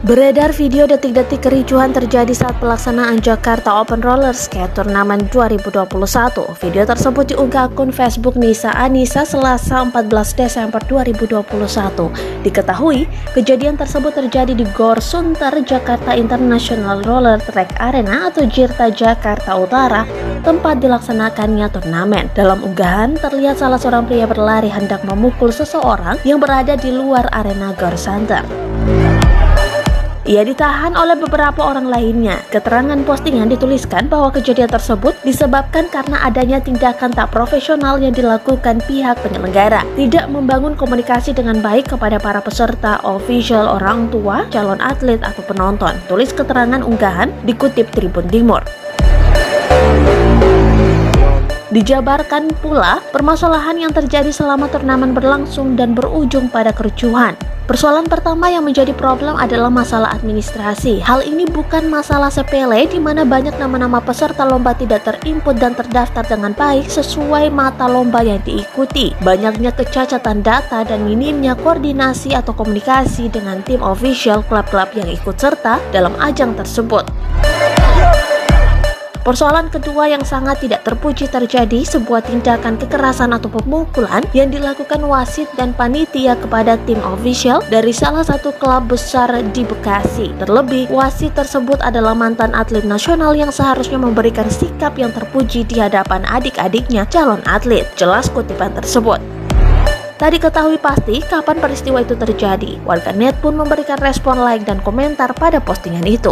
Beredar video detik-detik kericuhan terjadi saat pelaksanaan Jakarta Open Roller Skate Turnamen 2021. Video tersebut diunggah akun Facebook Nisa Anissa Selasa 14 Desember 2021. Diketahui, kejadian tersebut terjadi di Gor Sunter Jakarta International Roller Track Arena atau JIRTA Jakarta Utara, tempat dilaksanakannya turnamen. Dalam unggahan, terlihat salah seorang pria berlari hendak memukul seseorang yang berada di luar arena Gor Sunter. Ia ditahan oleh beberapa orang lainnya. Keterangan postingan dituliskan bahwa kejadian tersebut disebabkan karena adanya tindakan tak profesional yang dilakukan pihak penyelenggara, tidak membangun komunikasi dengan baik kepada para peserta, official, orang tua, calon atlet atau penonton. Tulis keterangan unggahan dikutip Tribun Timur. Dijabarkan pula permasalahan yang terjadi selama turnamen berlangsung dan berujung pada kericuhan. Persoalan pertama yang menjadi problem adalah masalah administrasi. Hal ini bukan masalah sepele di mana banyak nama-nama peserta lomba tidak terinput dan terdaftar dengan baik sesuai mata lomba yang diikuti. Banyaknya kecacatan data dan minimnya koordinasi atau komunikasi dengan tim official klub-klub yang ikut serta dalam ajang tersebut. Persoalan kedua yang sangat tidak terpuji terjadi sebuah tindakan kekerasan atau pemukulan yang dilakukan wasit dan panitia kepada tim official dari salah satu klub besar di Bekasi. Terlebih, wasit tersebut adalah mantan atlet nasional yang seharusnya memberikan sikap yang terpuji di hadapan adik-adiknya calon atlet. Jelas kutipan tersebut. Tak diketahui pasti kapan peristiwa itu terjadi. Warganet pun memberikan respon like dan komentar pada postingan itu.